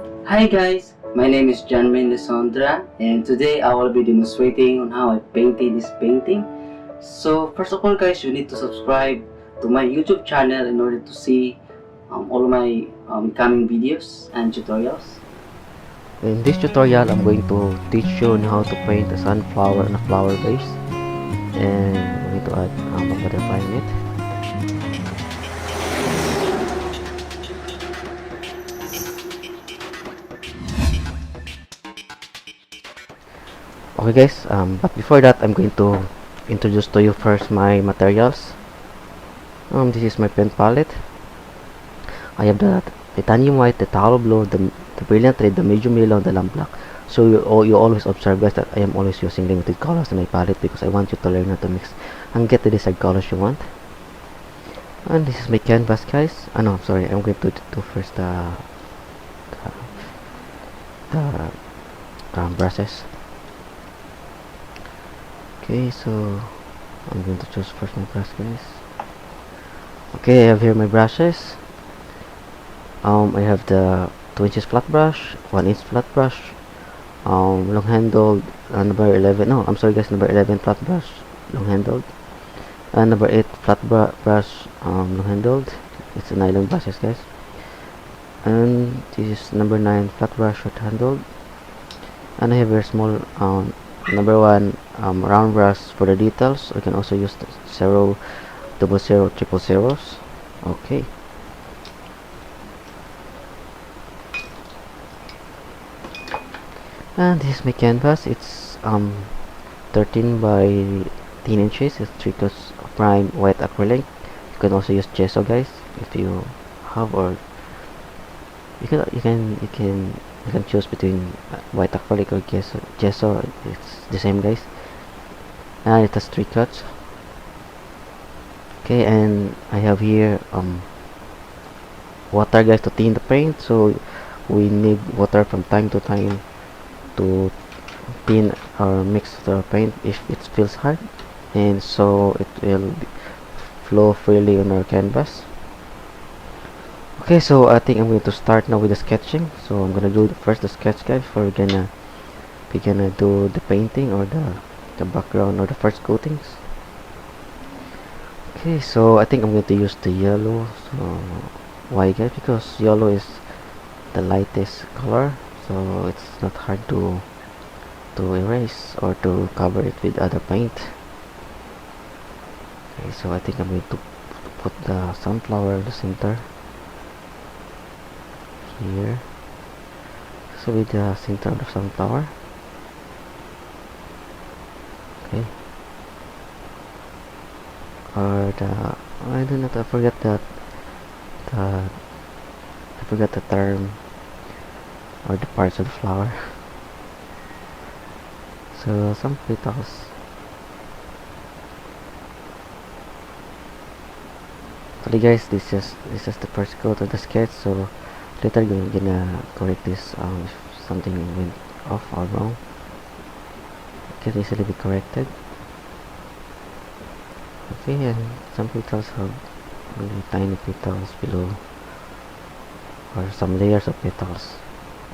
Hi guys, my name is John Mendesondra and today I will be demonstrating on how I painted this painting. So first of all guys, you need to subscribe to my YouTube channel in order to see all my coming videos and tutorials. In this tutorial, I'm going to teach you on how to paint a sunflower on a flower vase, and I'm going to add a butterfly in it. Okay guys, but before that, I'm going to introduce to you first my materials. This is my paint palette. I have the titanium white, the taro blue, the brilliant red, the medium yellow, and the lamp black. So you always observe guys that I am always using limited colors in my palette because I want you to learn how to mix and get the desired colors you want. And this is my canvas guys. No, I'm sorry, I'm going to do first the brushes. Okay, so I'm going to choose first my brush guys. Okay, I have here my brushes. I have the 2 inches flat brush, 1 inch flat brush, long handled, number 11, no, I'm sorry guys, number 11 flat brush, long handled, and number 8 flat brush, long handled. It's a nylon brushes guys. And this is number 9 flat brush short handled, and I have very small number 1 round brush for the details. I can also use the 0, double 0, triple zeros. Okay, and this is my canvas. It's 13 by 10 inches. It's 3 coats of prime white acrylic. You can also use gesso guys if you have, or you can choose between white acrylic or gesso. It's the same guys, and it has 3 cuts. Okay, and I have here water guys to thin the paint, so we need water from time to time to thin or mix the paint if it feels hard, and so it will flow freely on our canvas. Okay, so I think I'm going to start now with the sketching. So I'm gonna do first the sketch guys before we're gonna do the painting or the background or the first coatings. Okay, so I think I'm going to use the yellow. So why guys? Because yellow is the lightest color, so it's not hard to erase or to cover it with other paint. Okay, so I think I'm going to put the sunflower in the center here. So with the center of the sunflower. Okay. Or the I do not I forget that the I forgot the term or the parts of the flower. So some petals. Actually guys, this is the first coat of the sketch, so later we're gonna correct this if something went off or wrong. It can easily be corrected. Okay, and some petals have really tiny petals below, or some layers of petals.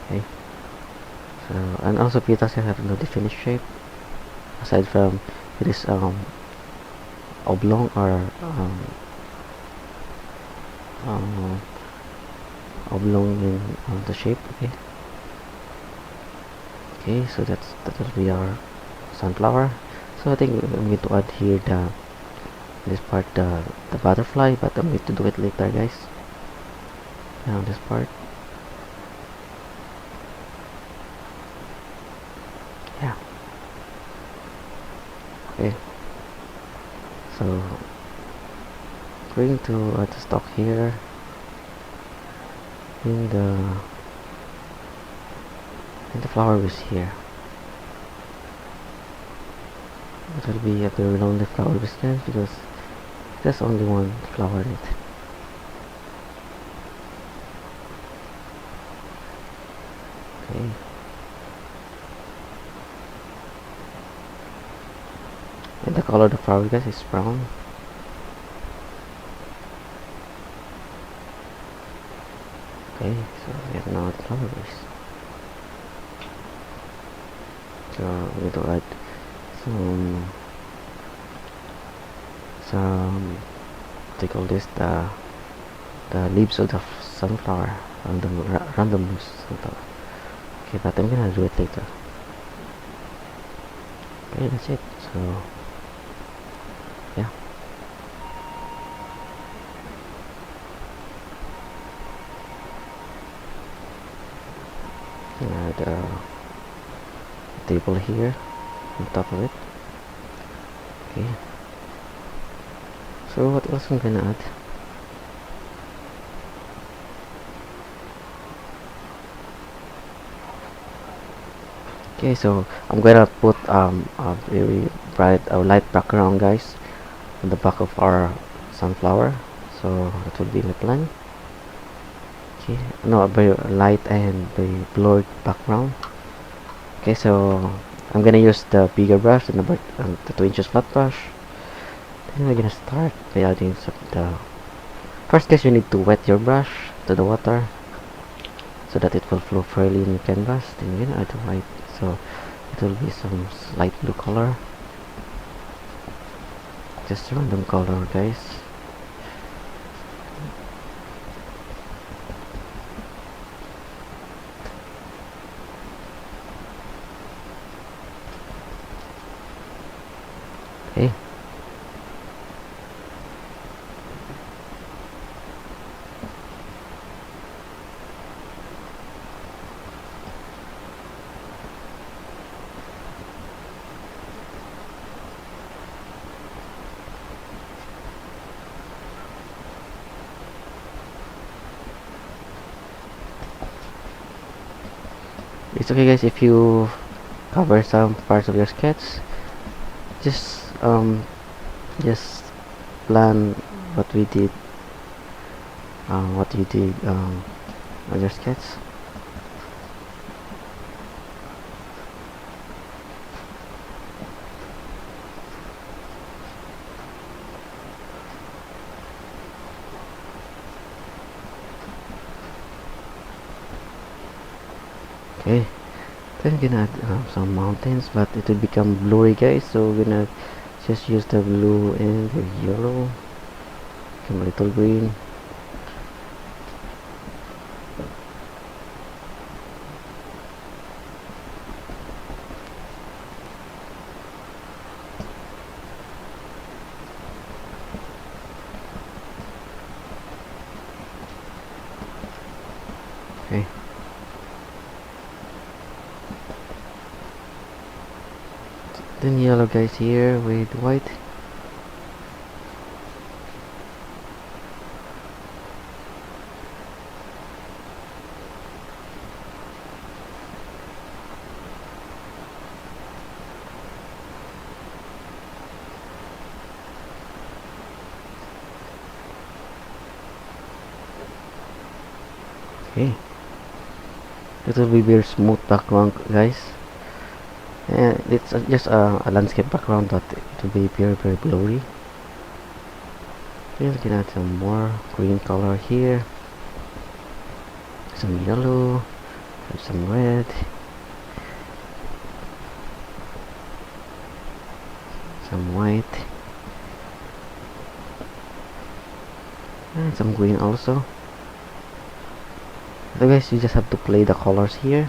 Okay, so and also petals have no definite shape aside from it is oblong or um, oblong in the shape. Okay, okay, so that will be our sunflower. So I think I'm going to add here this part, the butterfly, but I'm going to do it later guys. Now this part, yeah. Okay, so going to add the stock here in the flower is here. It will be a very lonely flower guys because there's only one flower in it. Okay, and the color of the flower guys is brown. Okay, so we have now the flower base. So we need to add some they call this the leaves of the sunflower, random leaves of sunflower. Okay, but I'm gonna do it later. Okay, that's it. So yeah. Add a table here on top of it. Okay. So what else I'm gonna add? Okay, so I'm gonna put a very bright light background, guys, on the back of our sunflower. So that will be my plan. Okay, no, a very light and very blurred background. Okay, so I'm gonna use the bigger brush, the 2 inches flat brush. Then we're gonna start by adding the first, guys, you need to wet your brush to the water so that it will flow freely in your canvas. Then you're gonna add the white, so it will be some light blue color, just a random color, guys. Okay. It's okay, guys, if you cover some parts of your sketch. Just plan what we did, what you did on your sketch. Okay, then we're gonna add some mountains, but it will become blurry, guys, so we're gonna just use the blue and the yellow, become a little green. Okay. Then yellow, guys, here with white. Okay, it will be very smooth background, guys, and it's just a landscape background, but it will be very blurry. We can add some more green color here, some yellow, and some red, some white, and some green also. So guys, you just have to play the colors here.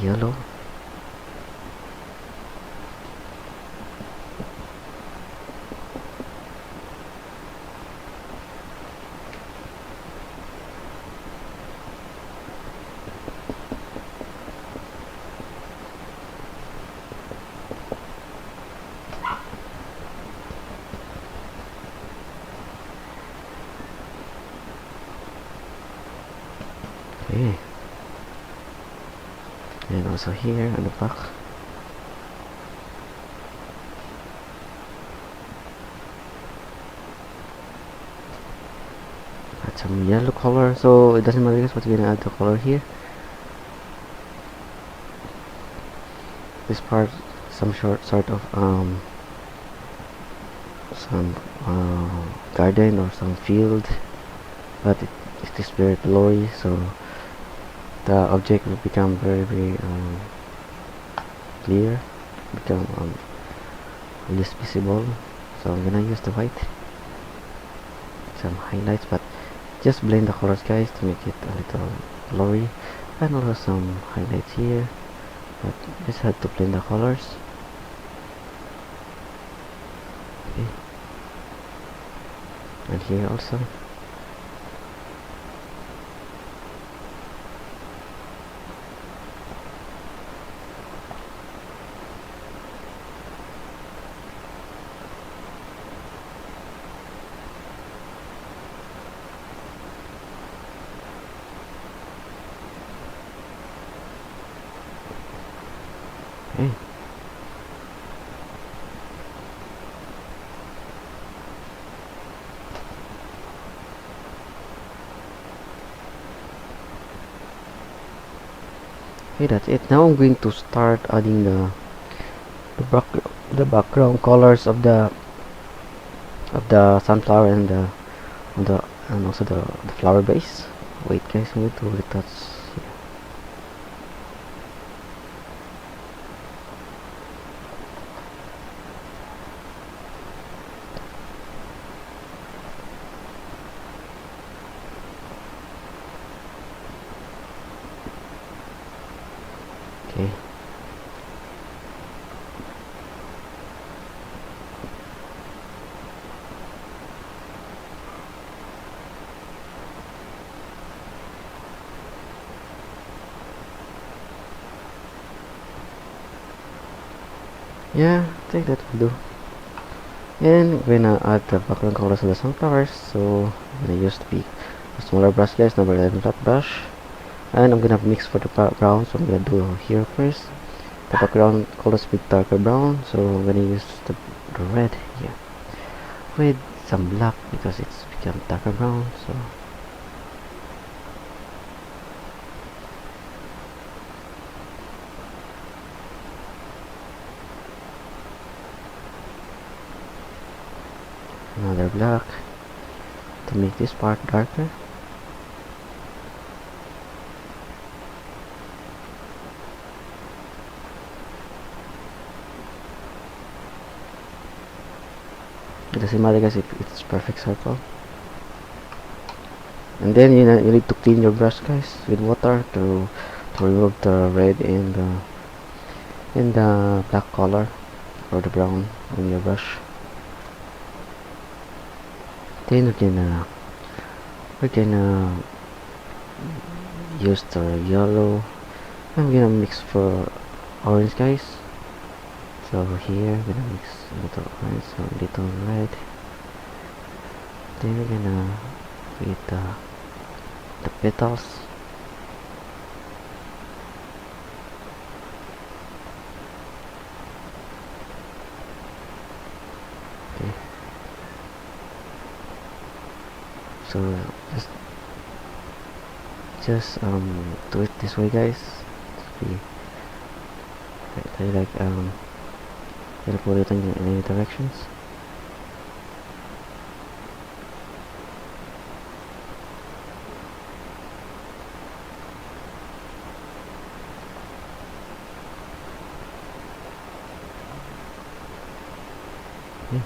Yellow, okay, and also here on the back. Add some yellow color, so it doesn't matter, guys, what you're gonna add the color here. This part, some sort of some garden or some field, but it is very blurry, so the object will become very clear, become less visible. So I'm gonna use the white, some highlights, but just blend the colors, guys, to make it a little blurry, and also some highlights here, but just have to blend the colors. Okay. And here also. Okay. Okay, that's it. Now I'm going to start adding the background colors of the sunflower and and also the flower base. Wait, guys, I'm going to retouch. Okay. Yeah, I think that will do. And we're gonna add the background colors of the sunflowers. So I'm gonna use a smaller brush, guys, number 11 flat brush, and I'm gonna mix for the brown. So I'm gonna do here first. The background colors with darker brown. So I'm gonna use the red here with some black because it's become darker brown. So another black to make this part darker. It doesn't matter, guys, if it's perfect circle. And then you need to clean your brush, guys, with water to remove the red and the black color or the brown on your brush. Then we're gonna use the yellow. I'm gonna mix for orange, guys. So here we're gonna mix a little orange, a little red. Then we're gonna create the petals. Okay. So just do it this way, guys. Be like gonna put it in any directions. Okay.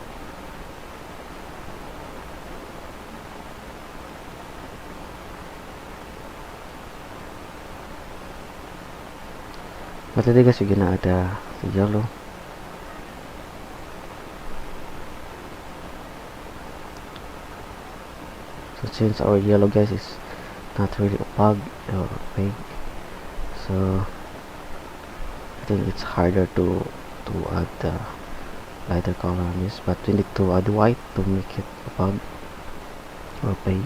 But today, guys, we're gonna add the yellow. So since our yellow, guys, is not really opaque or opaque, so I think it's harder to add the lighter color on this, but we need to add white to make it opaque or opaque.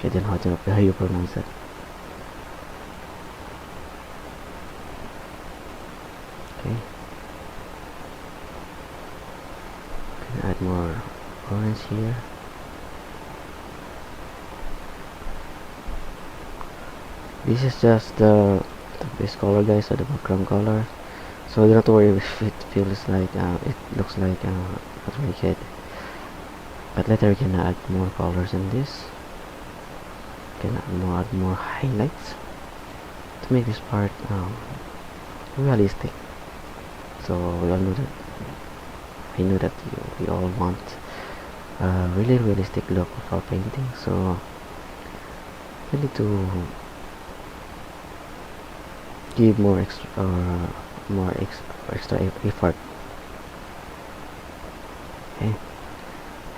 I don't know how you pronounce that. Okay, can add more orange here. This is just the base color, guys, or the background color. So you don't have to worry if it feels like it looks like not really good. But later we can add more colors in this. can add more highlights to make this part realistic. So we all know that I know that we all want a really realistic look of our painting, so we need to give more extra effort. Okay,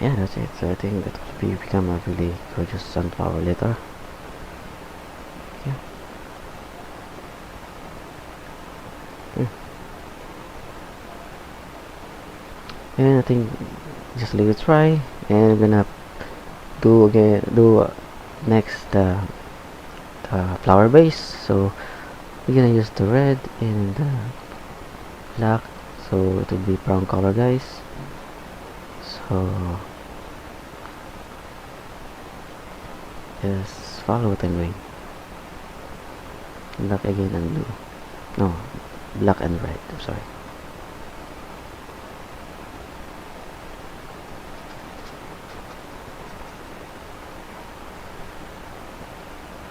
yeah, that's it. So I think that will become a really gorgeous sunflower later. Yeah. And I think just leave it dry, and I'm gonna do next the flower base. So we're gonna use the red and the black, so it will be brown color, guys. So just follow what I'm doing. Black again and blue. No, black and red. I'm sorry.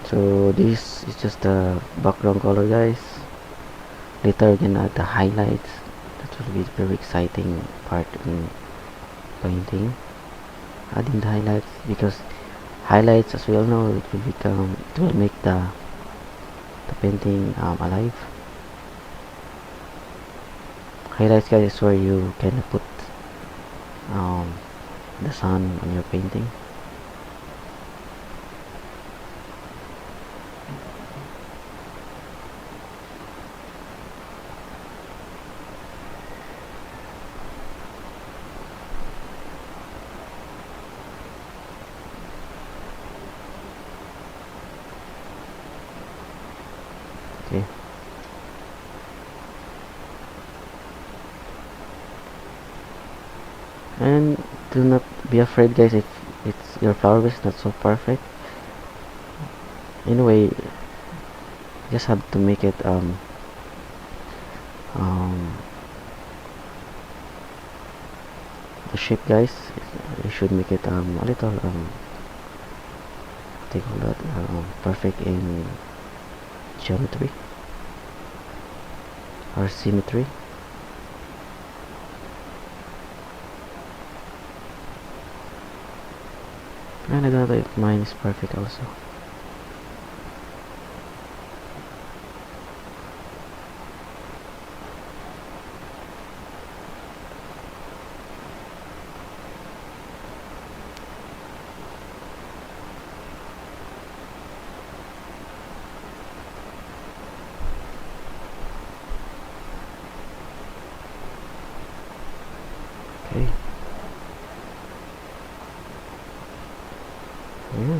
So this is just the background color, guys. Later we're gonna add the highlights. That will be very exciting part in painting. Adding the highlights, because highlights, as we all know, it will make the painting alive. Highlights, guys, is where you can put the sun on your painting. Okay. And do not be afraid, guys, if it's your flower base not so perfect. Anyway, you just have to make it the shape, guys. You should make it a little take all that perfect in geometry or symmetry. And I don't know if mine is perfect also. Okay. Yeah,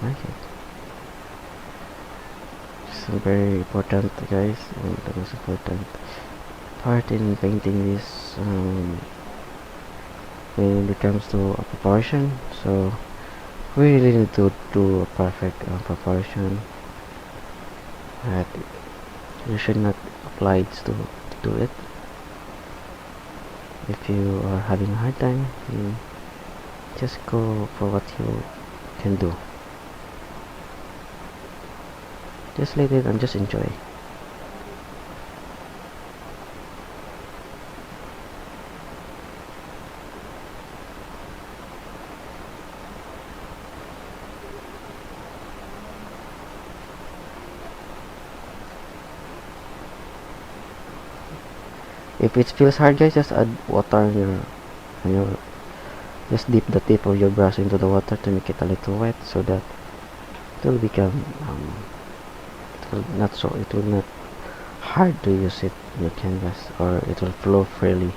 I like it. It's very important, guys, and the most important part in painting is when it comes to a proportion. So we really need to do a perfect proportion. That you should not apply to do it. If you are having a hard time, you just go for what you can do. Just let it and just enjoy. If it feels hard, guys, just add water on your just dip the tip of your brush into the water to make it a little wet, so that it will become it will not hard to use it in your canvas, or it will flow freely.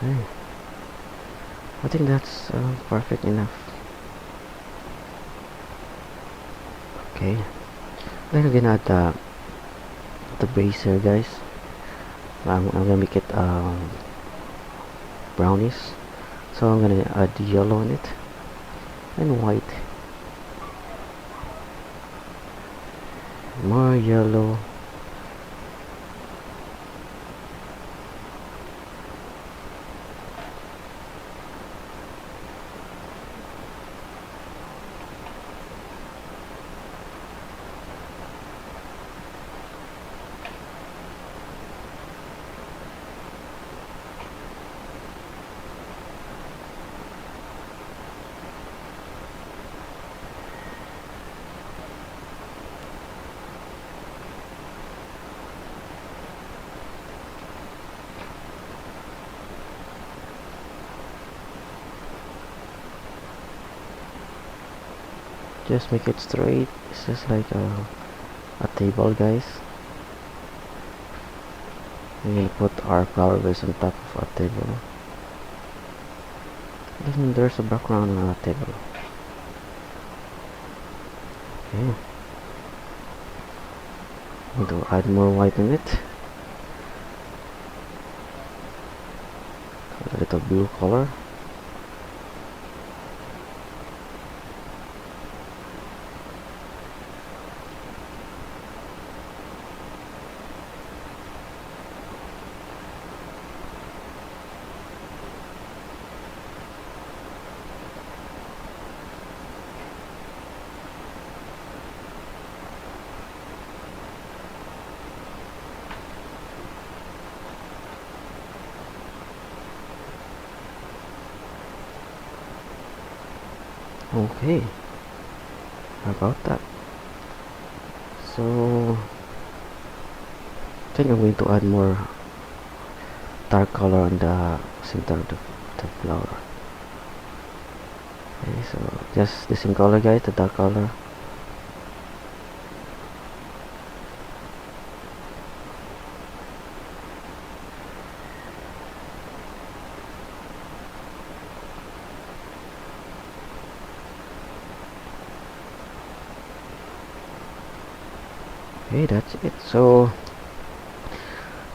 Okay. I think that's perfect enough. Okay, then we're gonna add the base here, guys. I'm gonna make it brownish, so I'm gonna add yellow on it and white, more yellow, just make it straight. It's just like a table, guys. We will put our flower vase on top of a table. And there's a background on our table. Okay. I'm going to add more white in it. A little blue color. Okay, how about that? So I think I'm going to add more dark color on the center of the flower. Okay, so just the same color, guys, the dark color. Okay, that's it. So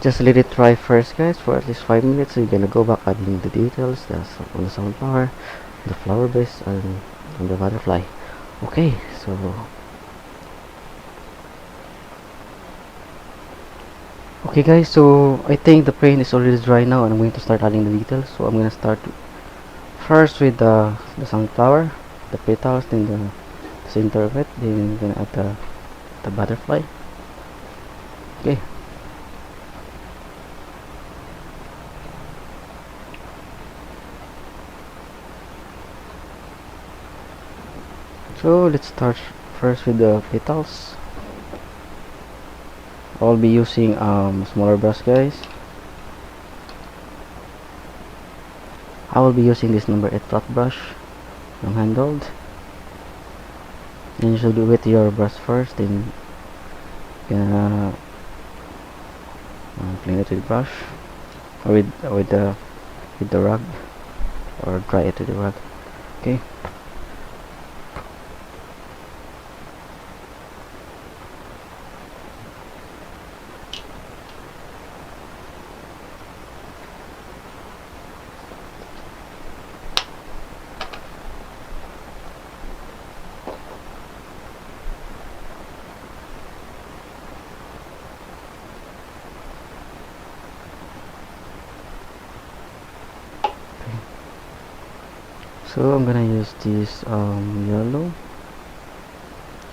just let it dry first, guys, for at least 5 minutes. So you're gonna go back adding the details on the sunflower, the flower base, and on the butterfly. Okay, so okay, guys, so I think the paint is already dry now, and I'm going to start adding the details. So I'm gonna start first with the sunflower, the petals, then the center of it, then I'm gonna add the butterfly. Okay. So let's start first with the petals. I'll be using smaller brush, guys. I will be using this number 8 flat brush, long handled. And you should wet your brush first, then gonna clean it with brush or with the rug, or dry it with the rug. Okay. So I'm gonna use this yellow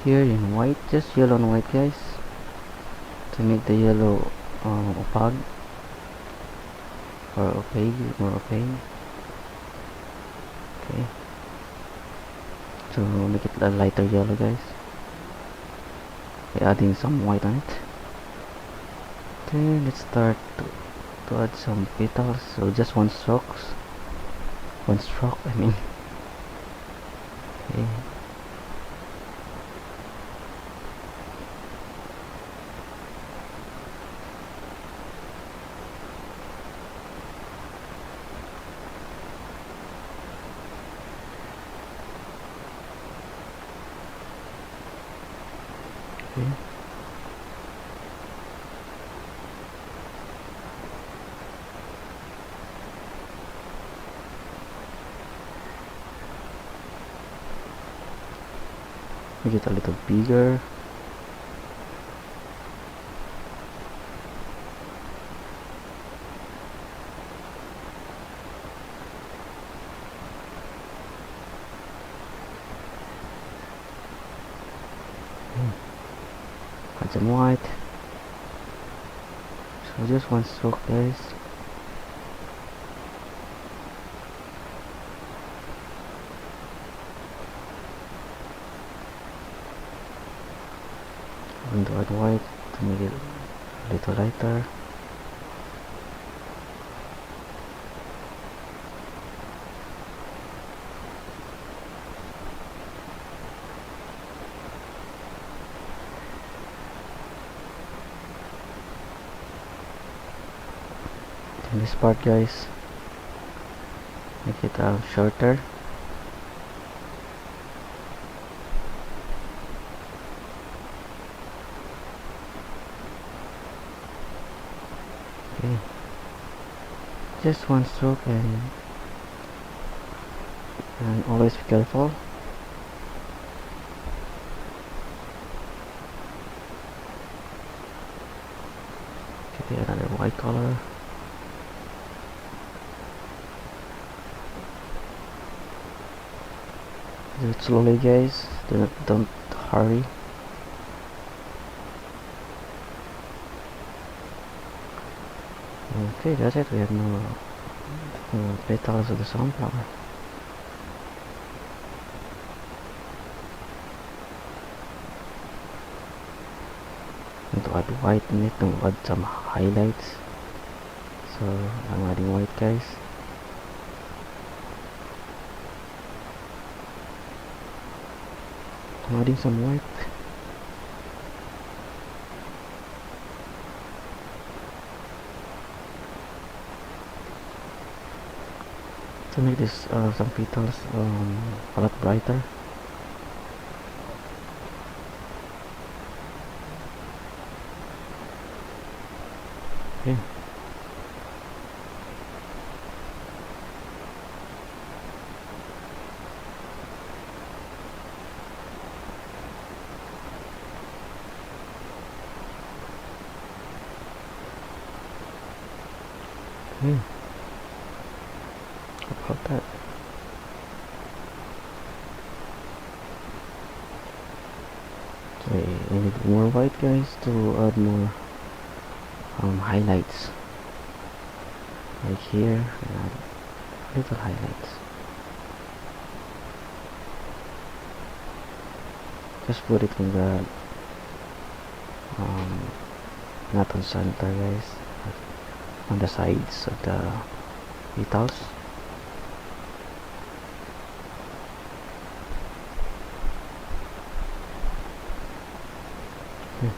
here in white, just yellow and white, guys, to make the yellow opaque or opaque, more opaque. Okay, to make it a lighter yellow, guys, by adding some white on it. Then let's start to add some petals. So just one stroke, I mean. Okay. Okay. Make it a little bigger. Add some white. So just one stroke, guys. I'm going to add white to make it a little lighter. And this part, guys, make it shorter. Okay, just one stroke, and always be careful. Okay, another white color. Do it slowly, guys. Don't hurry. Okay, that's it. We have no petals of the sunflower. Need to add white in it to add some highlights. So I'm adding white, guys. I'm adding some white. To make this some petals a lot brighter. Okay. Okay. How about that? Okay, I need more white, guys, to add more highlights. Like here, and add little highlights. Just put it in the not on center, guys, on the sides of the petals. Okay.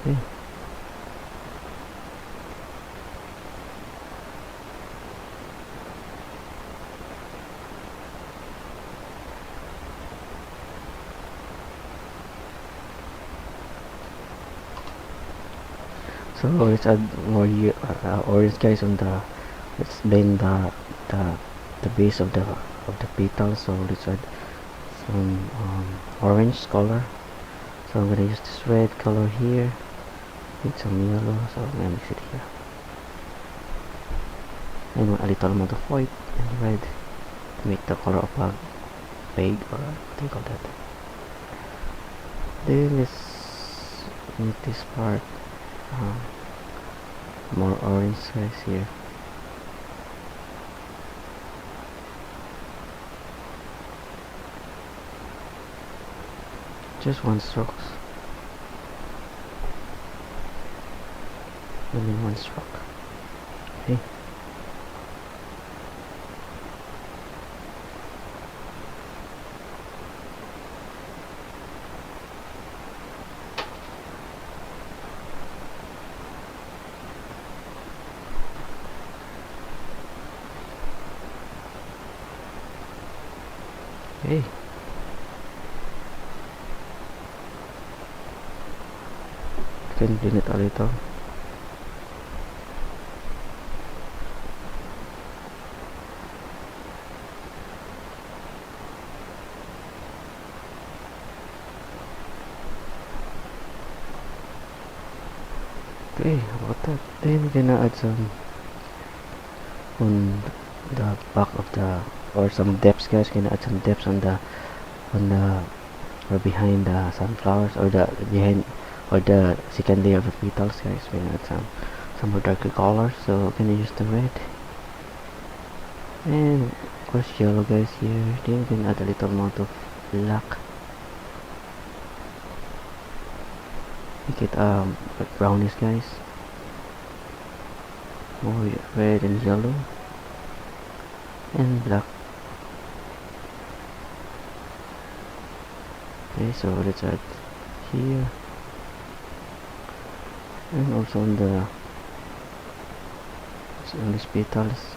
Okay. So let's add more orange, guys, on the, let's blend the base of the petals. So let's add some orange color. So I'm gonna use this red color here with some yellow. So I'm gonna mix it here, and a little amount of white and red to make the color of a peg, or what do you call that? Then let's make this part more orange, guys, here. Just one strokes, only one stroke. Okay. Okay. You can blend it a little. Okay, about that. Then we're gonna add some on the back of the, or some depths, guys. Gonna add some depths on the or behind the sunflowers, or the behind, or the second layer of the petals, guys. We're gonna add some more darker colors. So we're gonna use the red and of course yellow, guys, here. Then we're gonna add a little amount of black. Make it brownish, guys. More red and yellow and black. Okay, so let's add here, and also on these petals.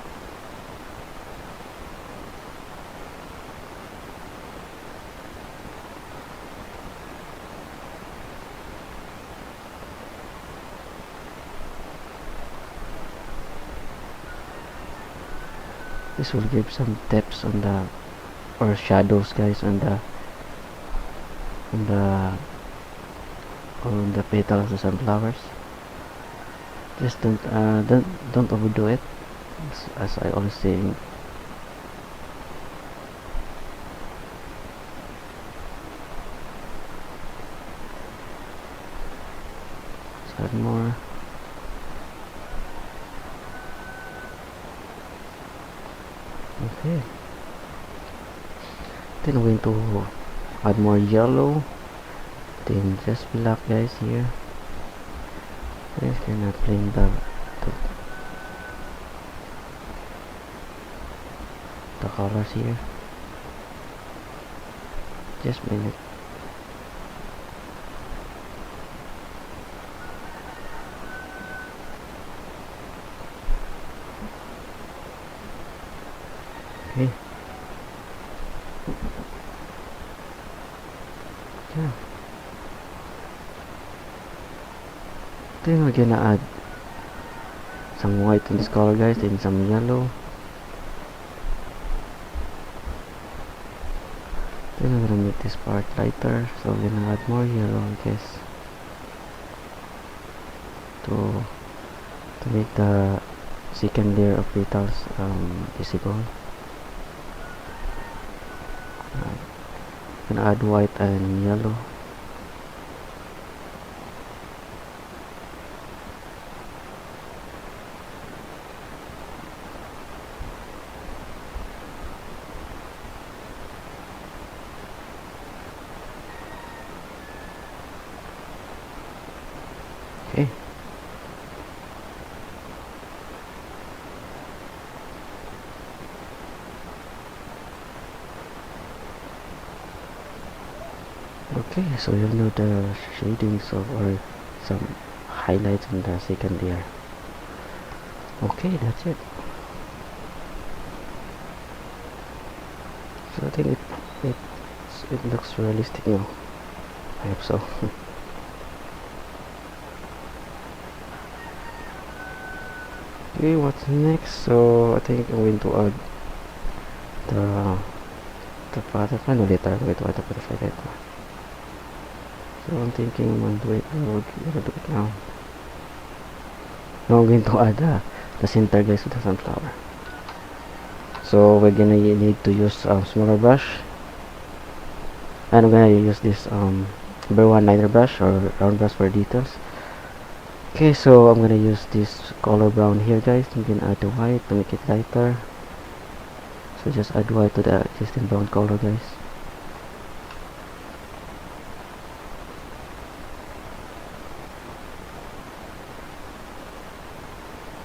This will give some depths on the, or shadows, guys, on the on the petals of the sunflowers. Just don't overdo it, as I always say. Let's add more. Okay, then I'm going to add more yellow, then just black, guys, here. Guys, cannot blend the colors here. Just blend it. Okay. Yeah. Then we're gonna add some white in this color, guys, then some yellow. Then we're gonna make this part lighter, so we're gonna add more yellow, I guess, to make the second layer of petals visible. Gonna add white and yellow. Okay. Okay, so you'll know the shadings of, or some highlights in the second layer. Okay, that's it. So I think it looks realistic now. I hope so. Okay, what's next? So I think I'm going to add the butterfly. No, later I'm going to add the butterfly later. So I'm thinking I'm going to do it. We're gonna do it now. Now I'm going to add the center, guys, with the sunflower. So we're gonna need to use smaller brush, and I'm gonna use this number 1 liner brush or round brush for details. Okay, so I'm gonna use this color brown here, guys. I'm gonna add the white to make it lighter. So just add white to the existing brown color, guys.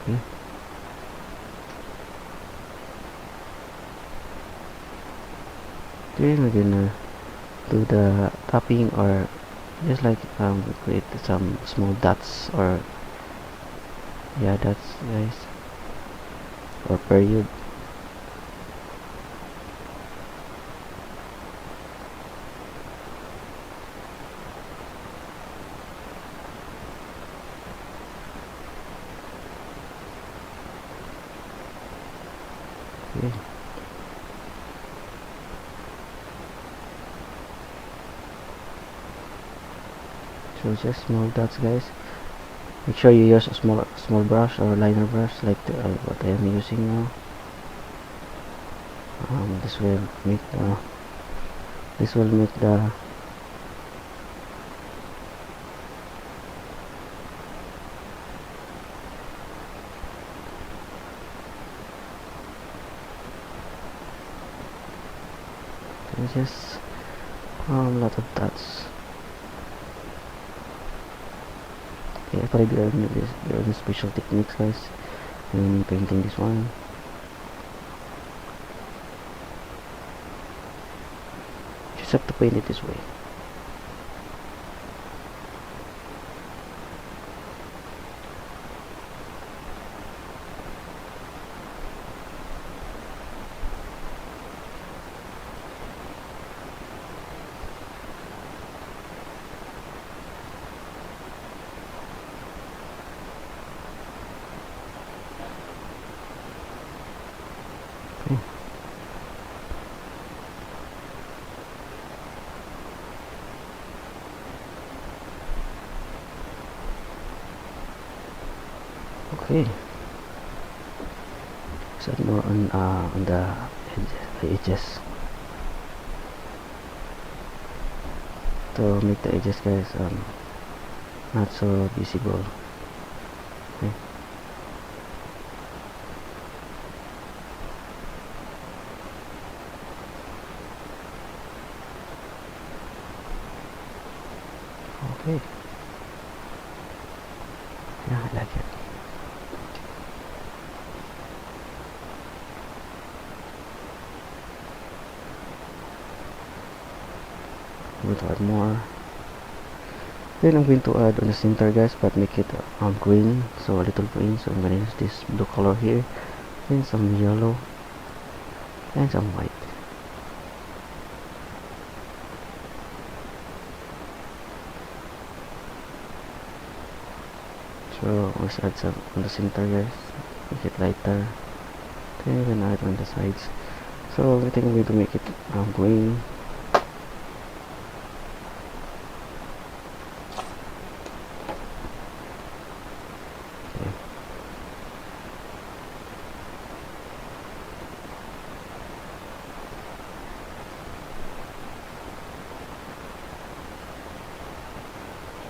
Okay. Then we're gonna do the topping, or just like create some small dots, or yeah, dots, guys, or period. Okay. So just small dots, guys. Make sure you use a small brush or liner brush like what I am using now. This will make the just lot of dots. Okay, actually there are special techniques, guys, when painting this one. Just have to paint it this way. Okay, so add more on the edges to make the edges, guys, not so visible. Okay. Okay. Yeah, I like it. I'm going to add more. Then I'm going to add on the center, guys, but make it green, so a little green. So I'm going to use this blue color here, and some yellow, and some white. So let's add some on the center, guys, make it lighter. Then add on the sides. So I think I'm going to make it green. Okay.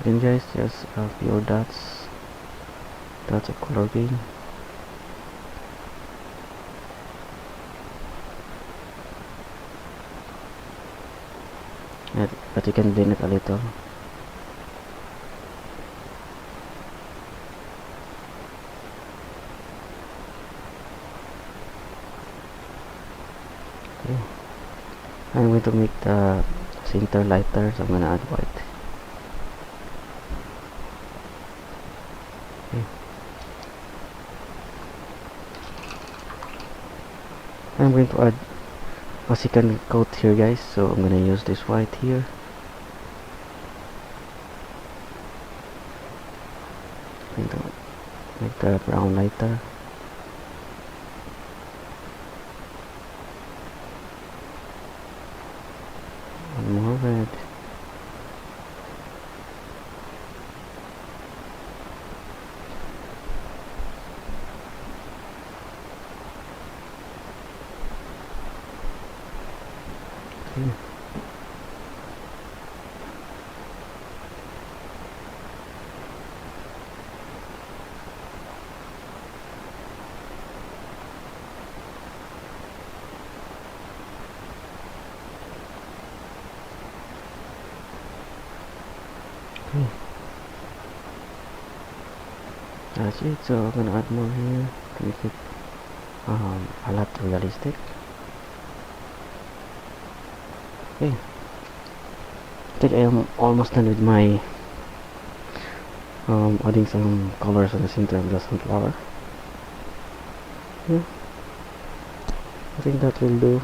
Then, guys, just a few dots of color green. But you can blend it a little. Okay. I'm going to make the center lighter, so I'm going to add white. Okay. I'm going to add a second coat here, guys, so I'm going to use this white here. I'm going to make the brown lighter. One more red. Okay. Okay. That's it. So I'm gonna add more here to make it a lot realistic. Okay. I think I am almost done with my adding some colors on the center of the sunflower. Yeah, I think that will do.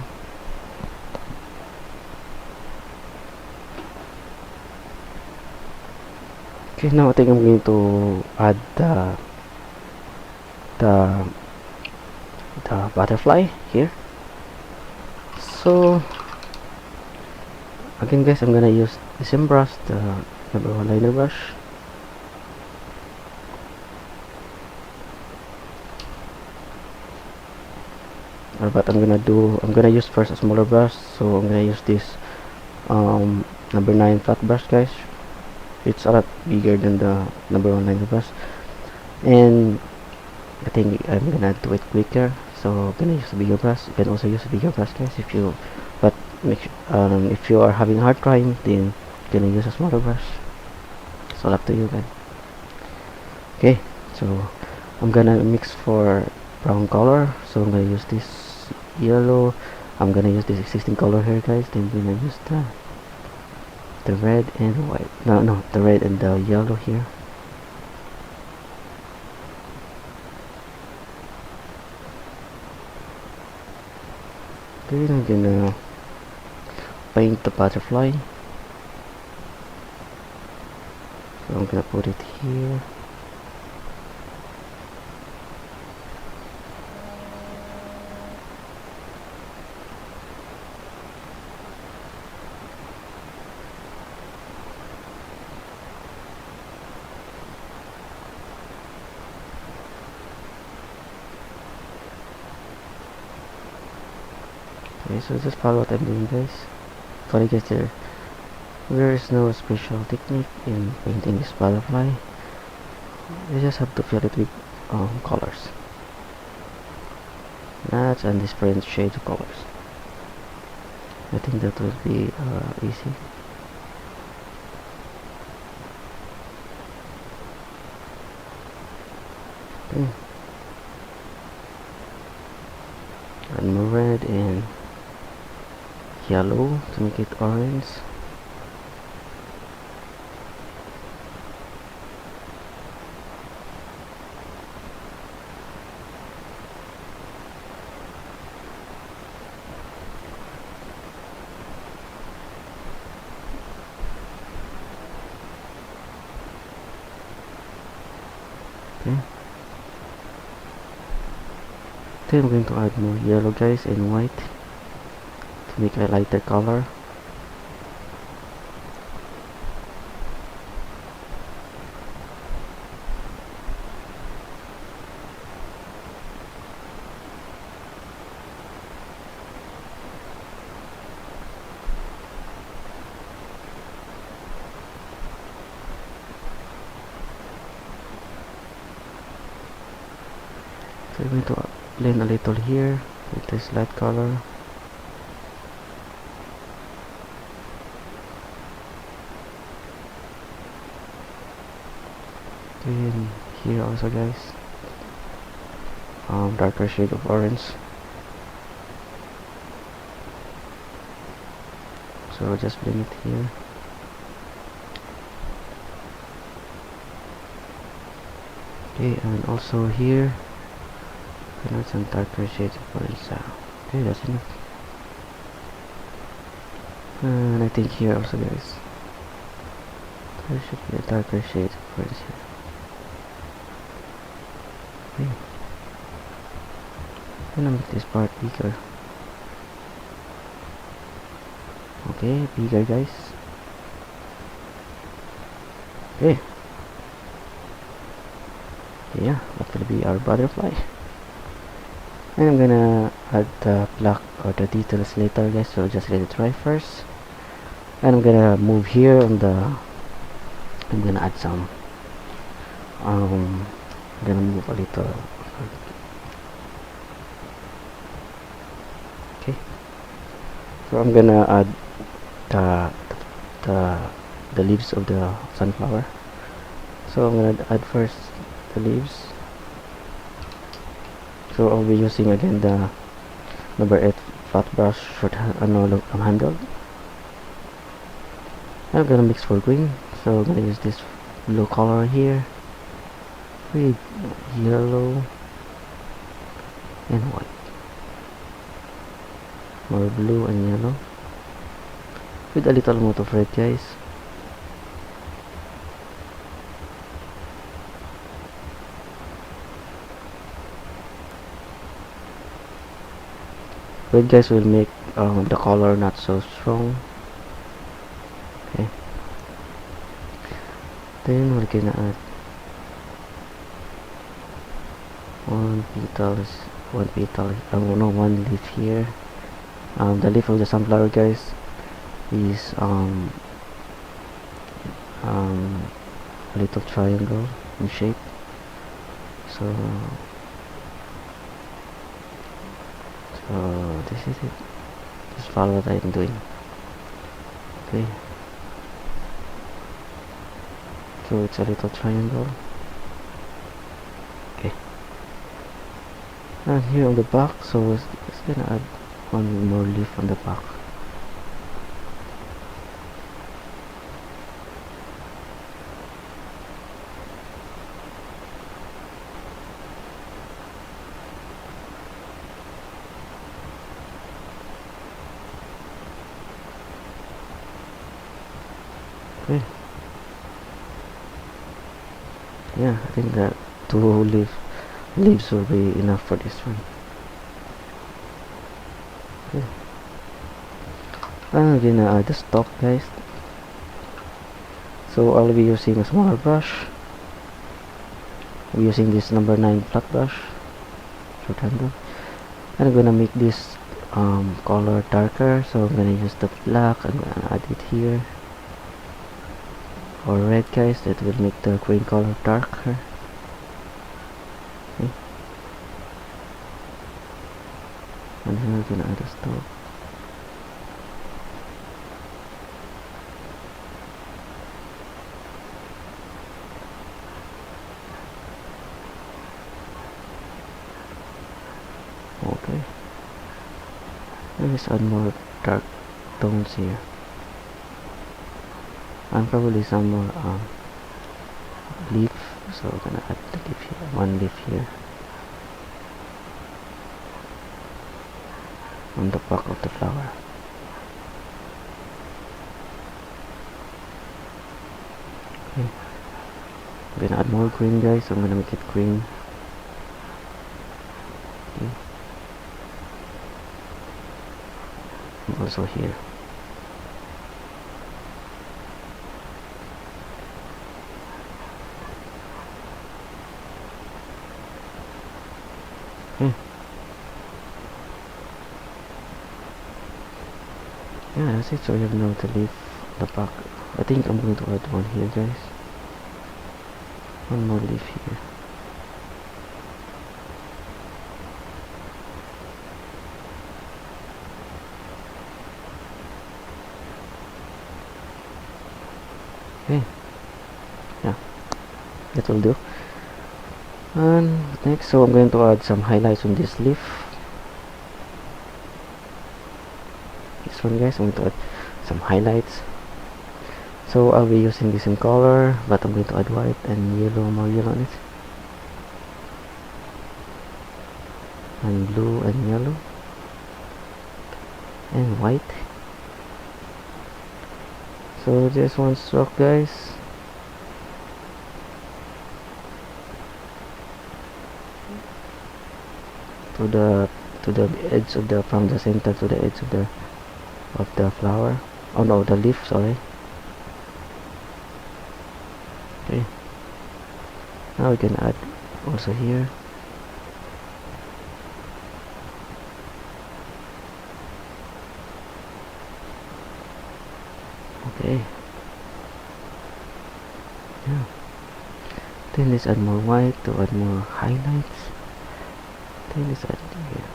Okay, now I think I'm going to add the butterfly here. So again, guys, I'm gonna use the same brush, the number 1 liner brush. But I'm gonna use first a smaller brush, so I'm gonna use this number 9 flat brush, guys. It's a lot bigger than the number 1 liner brush, and I think I'm gonna do it quicker, so I'm gonna use a bigger brush. You can also use a bigger brush, guys, if you, but if you are having a hard time, then you're gonna use a smaller brush. It's all up to you, guys. Okay, so I'm gonna mix for brown color, so I'm gonna use this yellow. I'm gonna use this existing color here, guys. Then I'm gonna use the red and white. No, the red and the yellow here. Then I'm gonna paint the butterfly. So I'm gonna put it here. Okay, so just follow what I'm doing, guys. Sorry guys, there is no special technique in painting this butterfly. You just have to fill it with colors, nuts and different shades of colors. I think that will be easy. Okay. Add more red and yellow to make it orange. Okay. Then I'm going to add more yellow, guys, and white to make a lighter color. So I'm going to blend a little here with this light color. And here also, guys, darker shade of orange. So just blend it here. Okay, and also here can add some darker shades of orange. Okay, that's enough. And I think here also, guys, there should be a darker shade of orange here. Okay. I'm gonna make this part bigger. Okay, bigger, guys. Okay. Yeah, that will be our butterfly. And I'm gonna add the black or the details later, guys, so just let it dry first. And I'm gonna move here on the, I'm gonna add some I'm gonna move a little. Okay, so I'm gonna add the the the leaves of the sunflower. So I'm gonna add first the leaves. So I'll be using again the number 8 flat brush short handle. I'm gonna mix for green, so I'm gonna use this blue color here with yellow and white. More blue and yellow with a little amount of red, guys. Red, guys, will make the color not so strong. Okay, then we're gonna add one leaf here. The leaf of the sunflower, guys, is a little triangle in shape. So this is it. Just follow what I'm doing. Okay, so it's a little triangle. Okay, and here on the back, so it's gonna add one more leaf on the back. Okay, yeah, I think that two leaves will be enough for this one. Okay, I'm gonna add the stalk, guys. So I'll be using a smaller brush. I'm using this number 9 flat brush short handle, and I'm gonna make this color darker, so I'm gonna use the black. I'm gonna add it here, or red, guys. That will make the green color darker. Okay. And here we're gonna add a stroke. Okay. Let's add more dark tones here, and probably some more leaf. So we're gonna add the leaf here, one leaf here on the back of the flower. Okay. I'm gonna add more green, guys. I'm gonna make it green. Okay. And also here. Okay. Yeah, that's it. So we have now the leaf, the back. I think I'm going to add one here, guys. One more leaf here. Okay. Yeah, that will do. And next, so I'm going to add some highlights on this leaf. This one, guys, I'm going to add some highlights. So I'll be using the same color, but I'm going to add white and yellow, more yellow on it, and blue and yellow and white. So just one stroke, guys. To the edge of the, from the center to the edge of the flower. Oh no, the leaf, sorry. Okay. Now we can add also here. Okay. Yeah. Then let's add more white to add more highlights. Then let's add it here.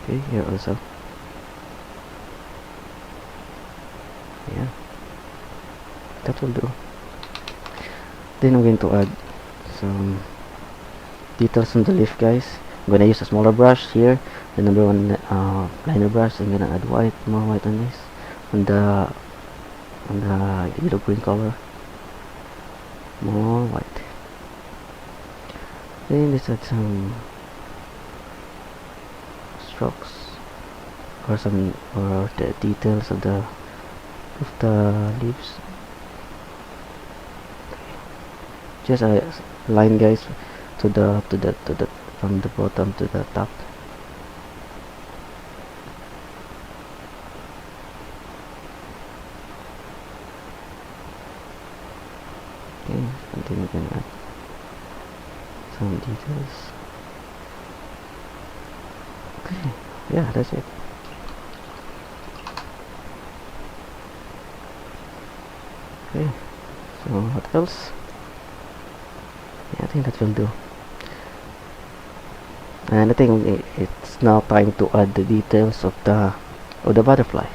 Okay, here also. Yeah, that will do. Then I'm going to add some details on the leaf, guys. I'm gonna use a smaller brush here, the number one liner brush. I'm gonna add white, more white on this, on the yellow green color, more white. Then let's add some strokes or some, or the details of the leaves. Just a line, guys, to the from the bottom to the top. Okay, and then we can add some details. Okay, yeah, that's it. Okay, so what else? Yeah, I think that will do. And I think it's now time to add the details of the butterfly.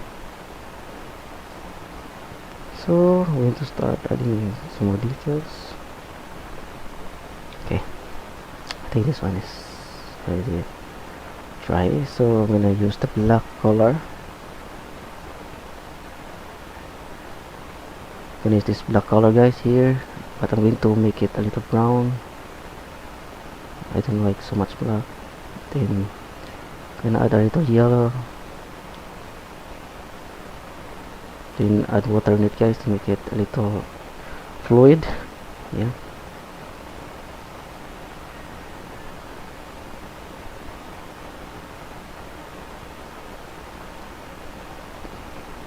So I'm going to start adding some more details. Okay, I think this one is very dry, so I'm gonna use the black color. I'm gonna use this black color, guys, here, but I'm going to make it a little brown. I don't like so much black. Then I'm gonna add a little yellow. Then add water in it, guys, to make it a little fluid. Yeah.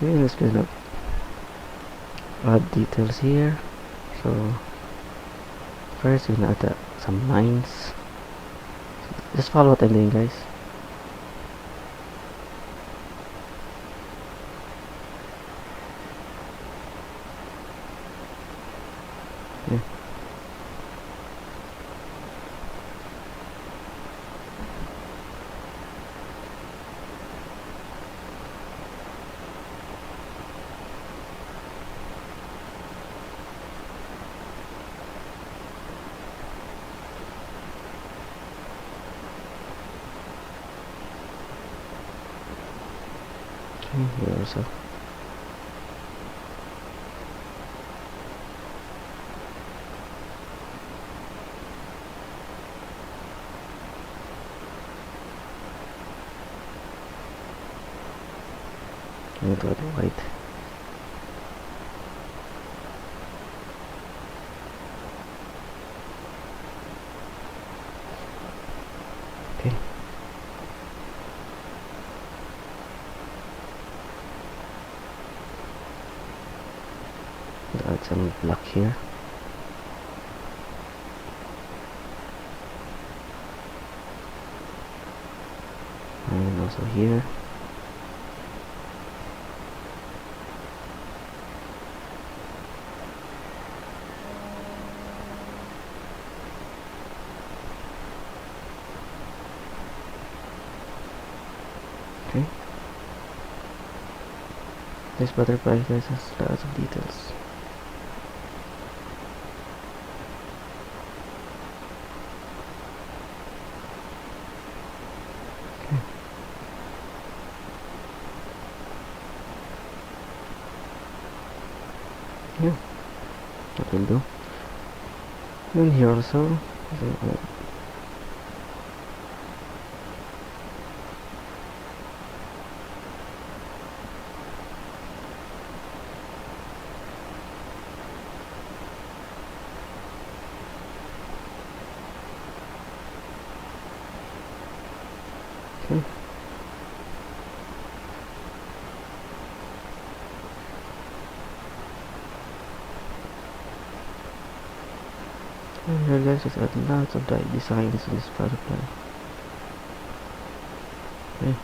Okay, let's kind of add details here. So first we're gonna add some lines. Just follow what I'm doing, guys. Yeah. Okay, here also. I need to add white. Okay. Add some black here. And also here. Okay. This butterfly, guys, has lots of details. Okay. Yeah, that will do. And here also. Okay. And here, guys, just add lots of designs in this butterfly. Okay.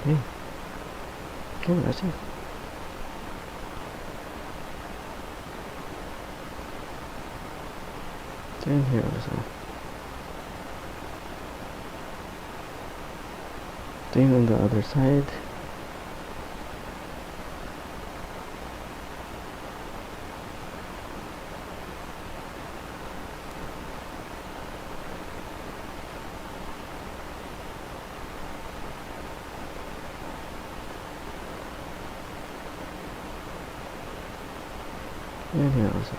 Okay. Okay, that's it. Same here also. Same on the other side. And here also.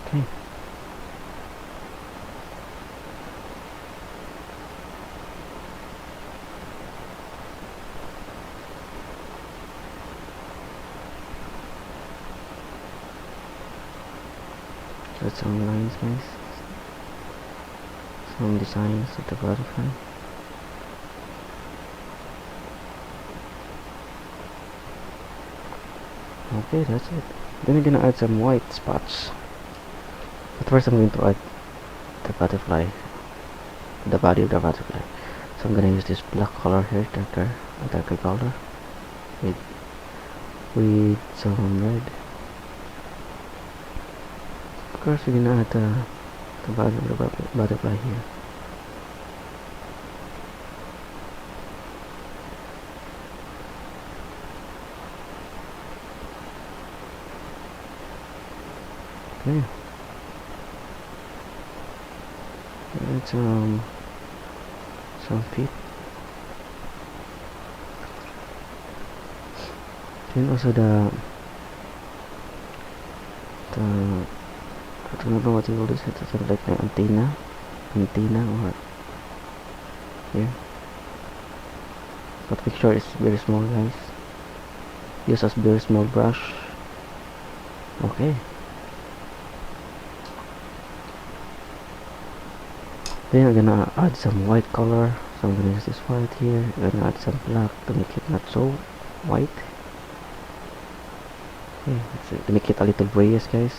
Okay. Got some lines, guys. Some designs of the butterfly. Okay, that's it. Then we're gonna add some white spots. But first I'm going to add the butterfly, the body of the butterfly. So I'm gonna use this black color here, a darker color, with some red. Of course, we're gonna add the body of the butterfly here. Okay. add some feet. Then also I don't know what you call this. It's sort of like the antenna or here. But make sure it's very small, guys. Use a very small brush. Okay. Then I'm gonna add some white color. So I'm gonna use this white here. I'm gonna add some black to make it not so white. Okay, that's it. To make it a little grayish, guys.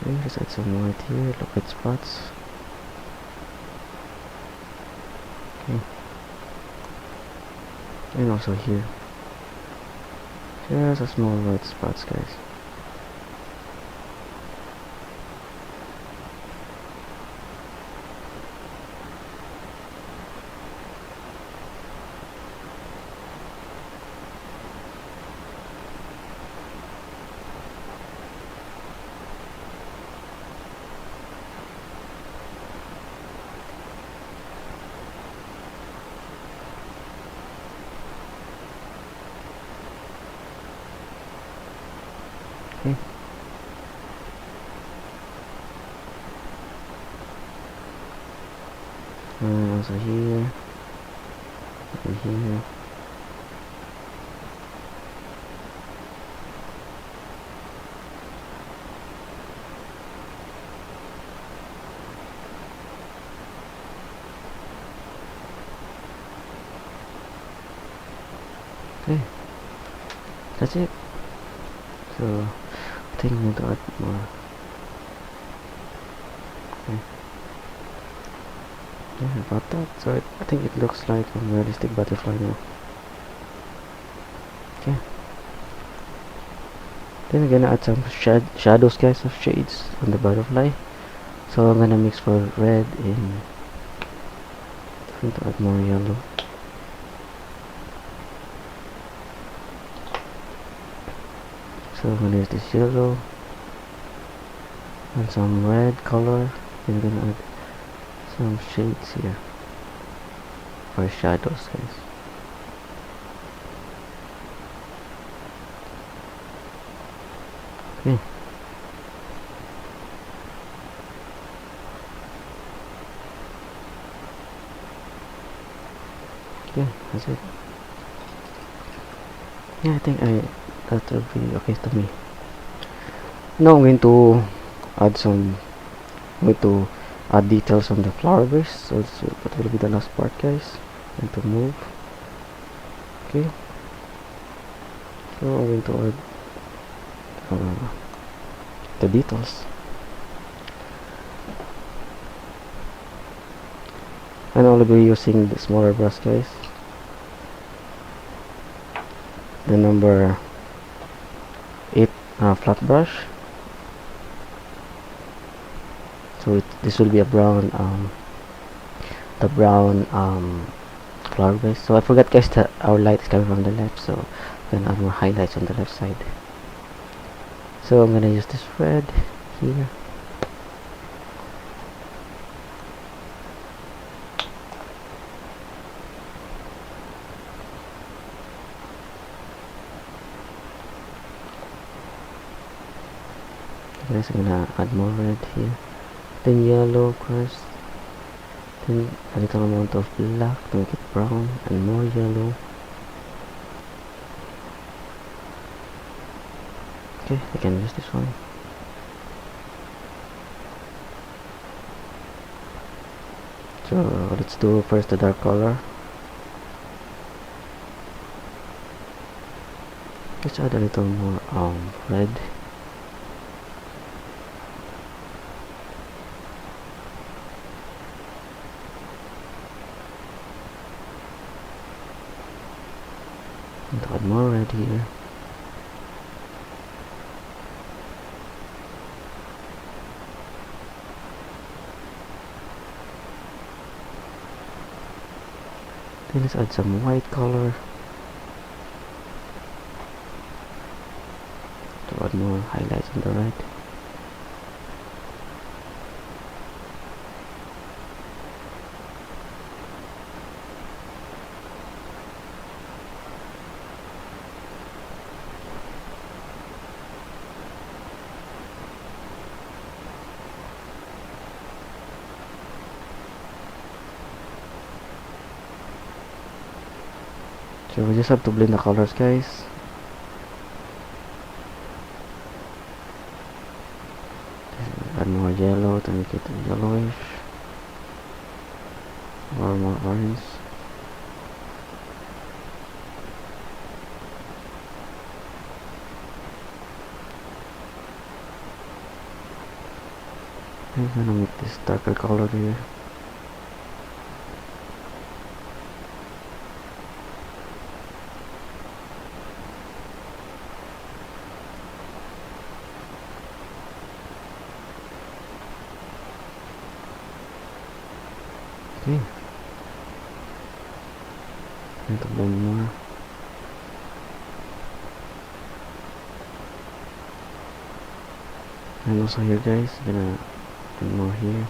Okay, just add some white here. Look at spots. Okay. And also here. Just a small white spots, guys. Okay. And also here. And here. Okay. That's it. So I think I'm going to add more. Okay. Yeah, about that. So I think it looks like a realistic butterfly now. Okay. Then we're gonna add some shadows, guys, of shades on the butterfly. So I'm gonna mix for red and I'm going to add more yellow. So I'm gonna use this yellow and some red color. Then I'm gonna add some shades here for shadows, guys. Okay. Okay, that's it. Yeah, I think that will be okay to me. Now I'm going to add details on the flower base. So that will be the last part, guys. And to move. Okay. So I'm going to add the details. And I'll be using the smaller brush, guys. The number 8 flat brush. So this will be a brown the brown flower base. So I forgot, guys, that our light is coming from the left, so I'm gonna add more highlights on the left side. So I'm gonna use this red here. Guys, I'm gonna add more red here, then yellow, of course, then a little amount of black to make it brown, and more yellow. Okay, I can use this one. So let's do first the dark color. Let's add a little more red. And add more red here. Okay, let's add some white color to add more highlights on the right. So we just have to blend the colors, guys. Add more yellow to make it yellowish, or more orange. I'm gonna make this darker color here. Okay. Need to blend more. And also here, guys, gonna add more here.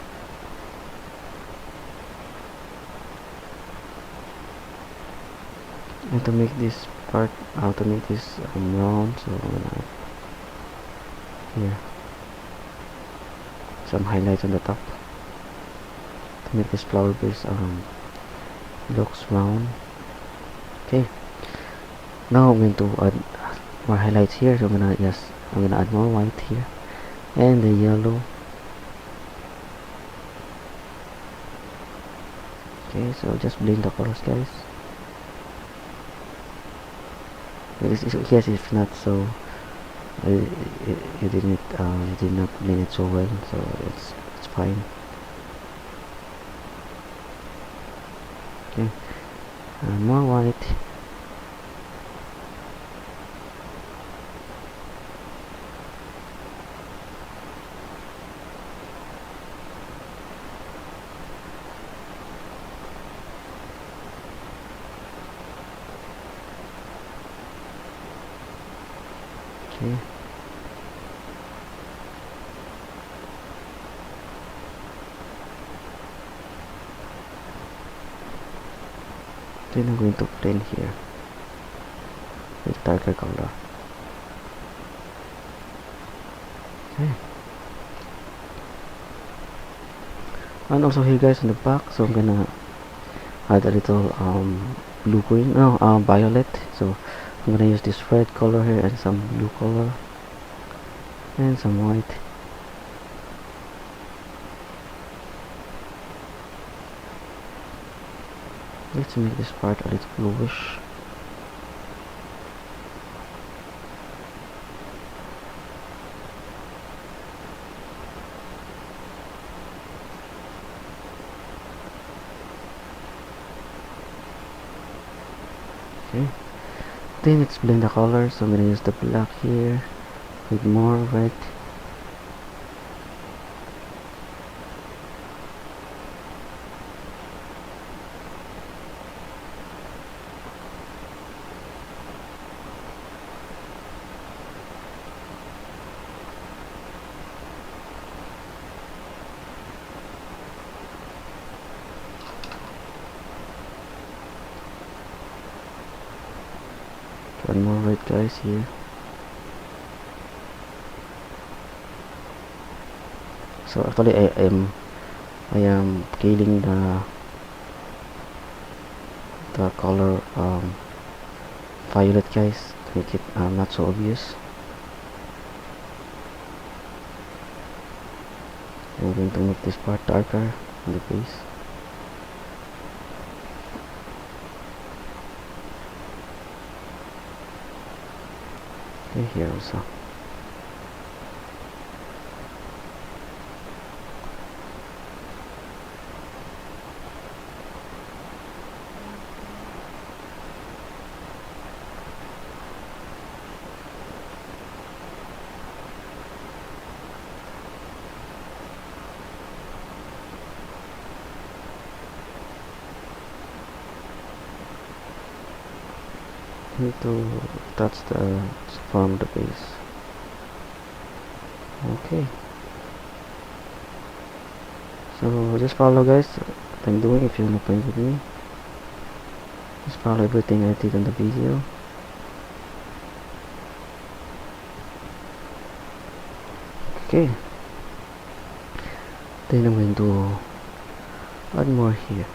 And to make this part, to make this round, so I'm gonna add here some highlights on the top to make this flower base looks round. Okay, now I'm going to add more highlights here, so I'm gonna add more white here and the yellow. Okay, so just blend the colors, guys. Yes, if not, so you did not blend it so well, so it's fine. Okay, more white. Okay. Then I'm going to blend here with darker color. Okay. And also here, guys, in the back, so I'm gonna add a little blue green, no, violet. So I'm gonna use this red color here and some blue color and some white. Let's make this part a little bluish. Okay, then let's blend the colors. So I'm gonna use the black here with more red. One more red, guys, here. So actually I am killing the color violet, guys, to make it not so obvious. I'm going to make this part darker on the base. Okay, here also. need to touch the form the base. Okay, so just follow guys what I'm doing. If you wanna paint with me, just follow everything I did in the video. Okay, then I'm going to add more here.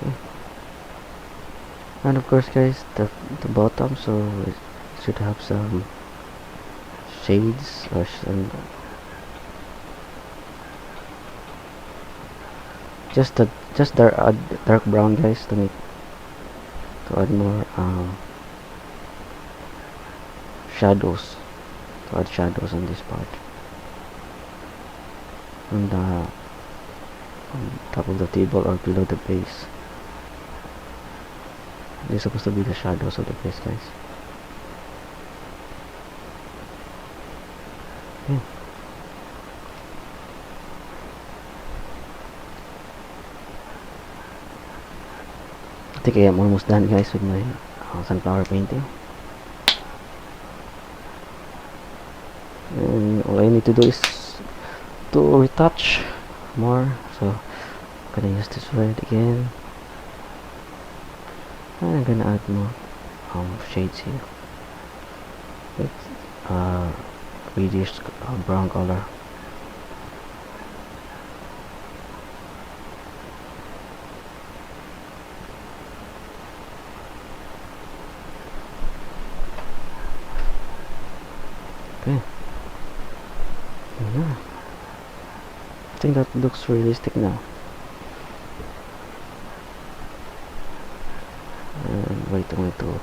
Okay. And of course guys, the bottom, so it should have some shades or some, just dark brown guys, to add more shadows, to add shadows on this part, on the on top of the table or below the base. They're supposed to be the shadows of the base guys. Okay. I think I am almost done guys with my sunflower painting, and all I need to do is to retouch more. So I'm gonna use this red again, and I'm gonna add more shades here with reddish brown color. Okay. Yeah. I think that looks realistic now. And wait, I'm going to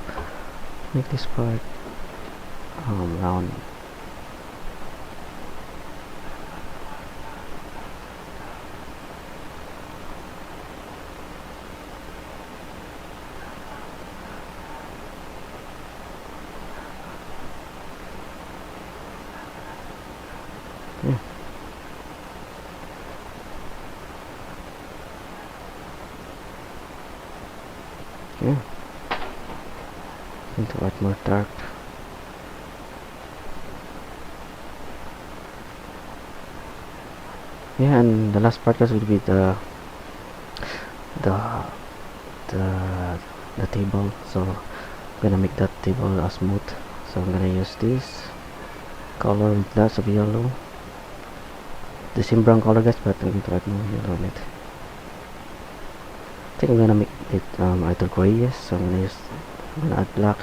make this part round. Okay. Yeah. Going to add more dark. Yeah, and the last part guys will be the the the table. So I'm gonna make that table smooth. So I'm gonna use this color with lots of yellow, the same brown color guys, but I'm going to add more yellow on it. I think I'm gonna make it either grayish, so I'm gonna add black.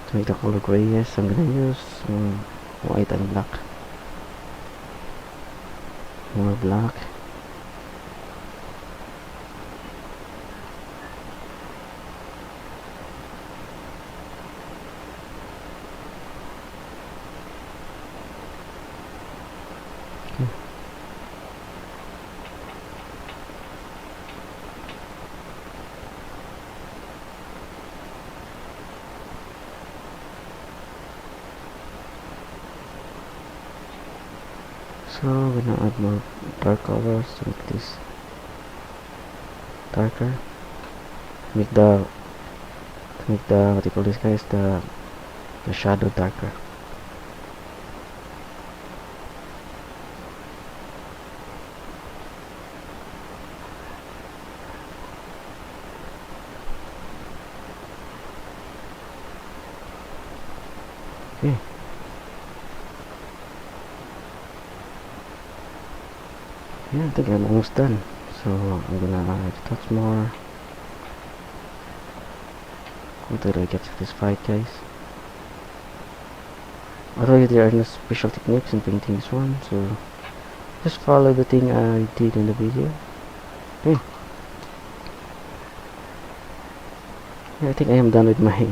To make the color grayish, I'm gonna use white and black. More black. Okay. So I'm gonna add more dark colors to make this darker. Make the what do you call this guys, the shadow darker. Okay. Yeah, I think I'm almost done. So I'm gonna touch more until I get satisfied guys. Although there are no special techniques in painting this one, so just follow the thing I did in the video. Okay. Yeah, I think I am done with my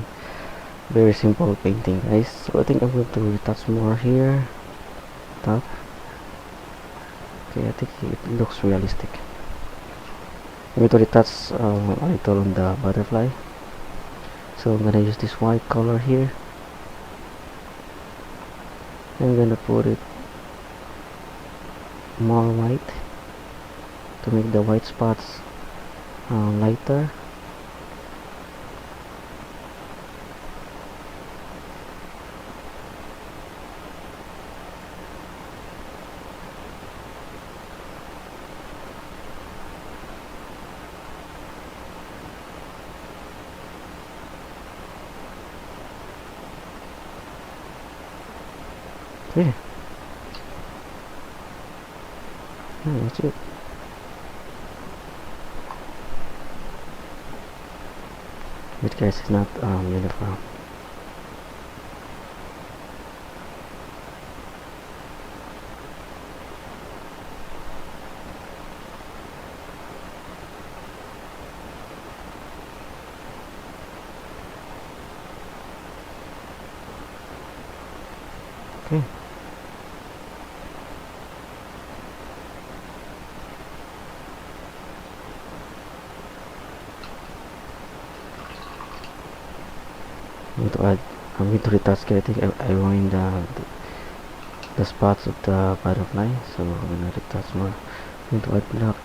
very simple painting guys. So I think I'm going to retouch more here, top. Okay, I think it looks realistic. I'm going to retouch a little on the butterfly. So I'm gonna use this white color here. I'm gonna put it more white to make the white spots lighter. Yeah, that's it. But guys, it's not uniform. Okay. I'm going to add. I'm going to retouch. I think I ruined the spots of the butterfly, so I'm gonna retouch more. I'm going to add black.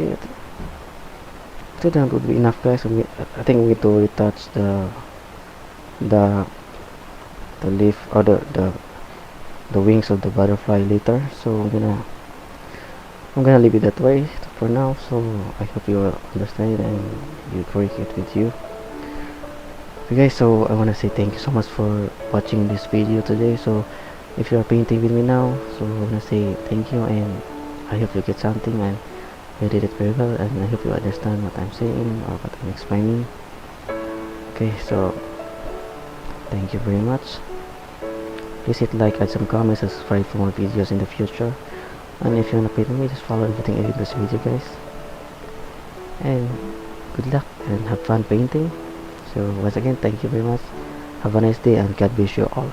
Okay, I think that would be enough, guys. I think we need to retouch the the leaf or the wings of the butterfly later. So I'm gonna leave it that way for now. So I hope you understand and you break it with you. Okay, guys, so I want to say thank you so much for watching this video today. So if you are painting with me now, so I want to say thank you, and I hope you get something, and you did it very well, and I hope you understand what I'm saying or what I'm explaining. Okay, so thank you very much. Please hit like, add some comments, subscribe for more videos in the future, and if you wanna paint with me, just follow everything I did in this video, guys. And good luck and have fun painting. So once again, thank you very much. Have a nice day and God bless you all.